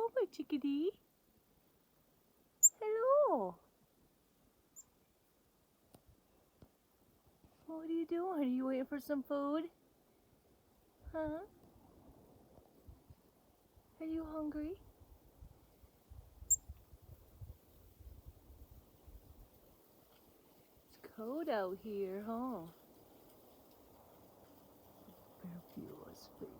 Hello, my chickadee. Hello. What are you doing? Are you waiting for some food? Huh? Are you hungry? It's cold out here, huh? Fabulous face.